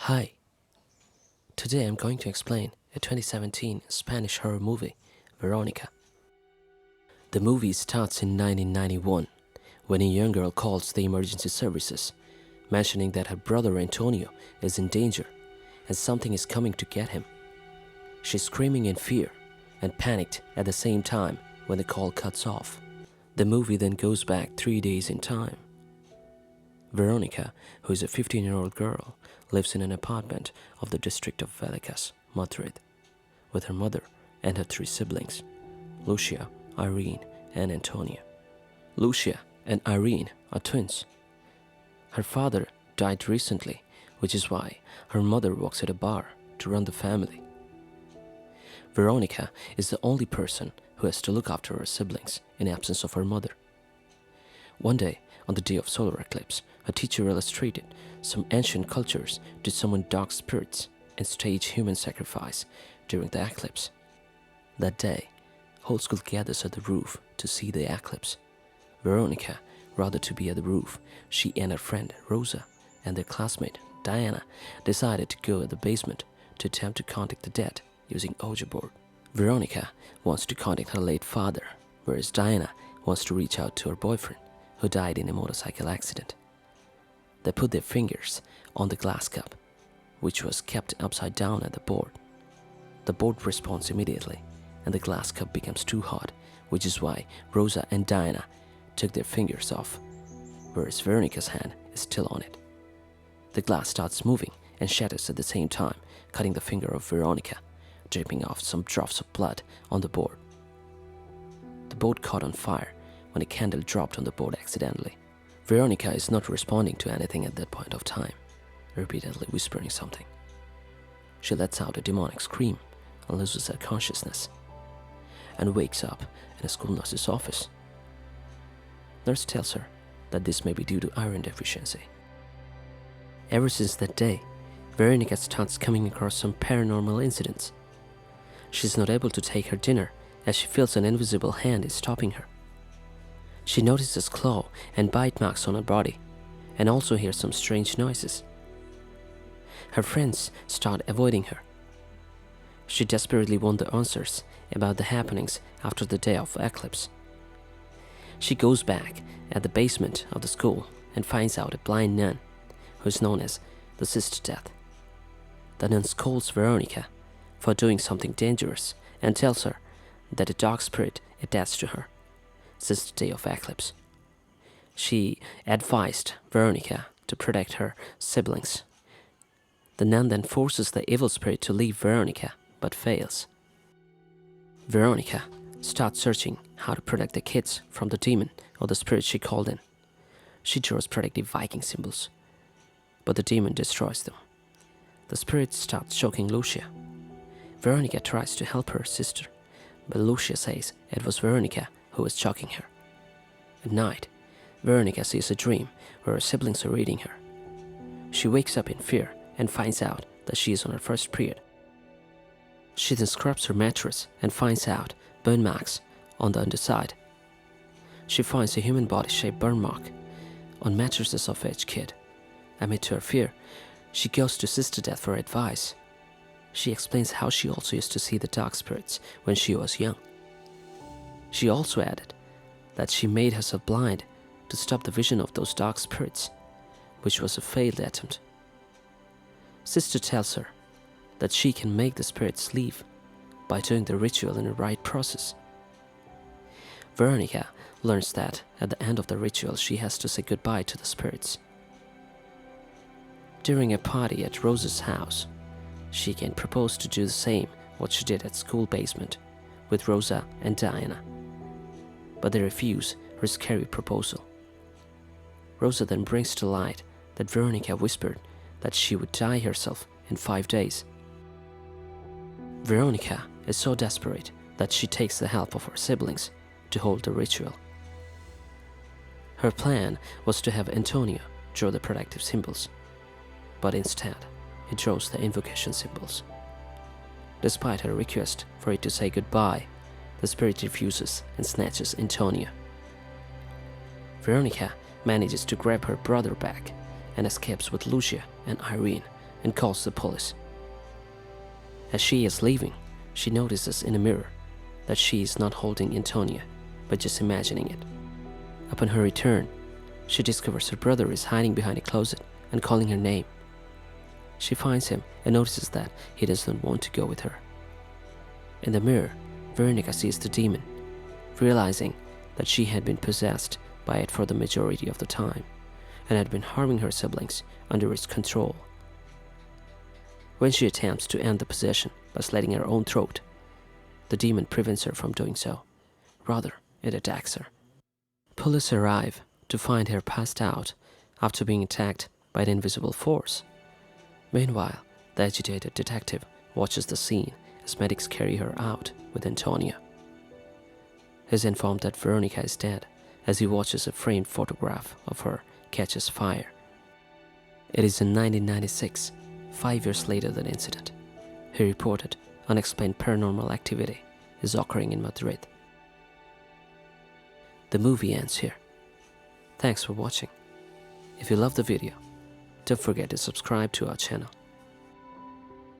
Hi, today I'm going to explain a 2017 Spanish horror movie, Veronica. The movie starts in 1991 when a young girl calls the emergency services, mentioning that her brother Antonio is in danger and something is coming to get him. She's screaming in fear and panicked at the same time when the call cuts off. The movie then goes back 3 days in time. Veronica, who is a 15-year-old girl, lives in an apartment of the district of Vallecas, Madrid, with her mother and her 3 siblings, Lucia, Irene, and Antonia. Lucia and Irene are twins. Her father died recently, which is why her mother works at a bar to run the family. Veronica is the only person who has to look after her siblings in absence of her mother. One day, on the day of solar eclipse, a teacher illustrated some ancient cultures to summon dark spirits and stage human sacrifice during the eclipse. That day, whole school gathers at the roof to see the eclipse. Veronica, rather to be at the roof, she and her friend Rosa and their classmate Diana decided to go at the basement to attempt to contact the dead using Ouija board. Veronica wants to contact her late father, whereas Diana wants to reach out to her boyfriend, who died in a motorcycle accident. They put their fingers on the glass cup, which was kept upside down at the board. The board responds immediately, and the glass cup becomes too hot, which is why Rosa and Diana took their fingers off, whereas Veronica's hand is still on it. The glass starts moving and shatters at the same time, cutting the finger of Veronica, dripping off some drops of blood on the board. The board caught on fire when a candle dropped on the board accidentally. Veronica is not responding to anything at that point of time, repeatedly whispering something. She lets out a demonic scream and loses her consciousness, and wakes up in a school nurse's office. Nurse tells her that this may be due to iron deficiency. Ever since that day, Veronica starts coming across some paranormal incidents. She's not able to take her dinner as she feels an invisible hand is stopping her. She notices claw and bite marks on her body and also hears some strange noises. Her friends start avoiding her. She desperately wants the answers about the happenings after the day of eclipse. She goes back at the basement of the school and finds out a blind nun who is known as the Sister Death. The nun scolds Veronica for doing something dangerous and tells her that a dark spirit attached to her since the day of eclipse. She advised Veronica to protect her siblings. The nun then forces the evil spirit to leave Veronica, but fails. Veronica starts searching how to protect the kids from the demon or the spirit she called in. She draws protective Viking symbols, but the demon destroys them. The spirit starts choking Lucia. Veronica tries to help her sister, but Lucia says it was Veronica who was choking her. At night, Veronica sees a dream where her siblings are reading her. She wakes up in fear and finds out that she is on her first period. She then scrubs her mattress and finds out burn marks on the underside. She finds a human body-shaped burn mark on mattresses of each kid. Amid her fear, she goes to Sister Death for advice. She explains how she also used to see the dark spirits when she was young. She also added that she made herself blind to stop the vision of those dark spirits, which was a failed attempt. Sister tells her that she can make the spirits leave by doing the ritual in the right process. Veronica learns that at the end of the ritual she has to say goodbye to the spirits. During a party at Rosa's house, she can propose to do the same what she did at school basement with Rosa and Diana, but they refuse her scary proposal. Rosa then brings to light that Veronica whispered that she would die herself in 5 days. Veronica is so desperate that she takes the help of her siblings to hold the ritual. Her plan was to have Antonio draw the protective symbols, but instead he draws the invocation symbols. Despite her request for it to say goodbye, the spirit refuses and snatches Antonio. Veronica manages to grab her brother back and escapes with Lucia and Irene and calls the police. As she is leaving, she notices in a mirror that she is not holding Antonia, but just imagining it. Upon her return, she discovers her brother is hiding behind a closet and calling her name. She finds him and notices that he doesn't want to go with her. In the mirror, Veronica sees the demon, realizing that she had been possessed by it for the majority of the time and had been harming her siblings under its control. When she attempts to end the possession by slitting her own throat, the demon prevents her from doing so. Rather, it attacks her. Police arrive to find her passed out after being attacked by an invisible force. Meanwhile, the agitated detective watches the scene as medics carry her out with Antonia. He is informed that Veronica is dead as he watches a framed photograph of her catches fire. It is in 1996, 5 years later than the incident. He reported unexplained paranormal activity is occurring in Madrid. The movie ends here. Thanks for watching. If you love the video, don't forget to subscribe to our channel.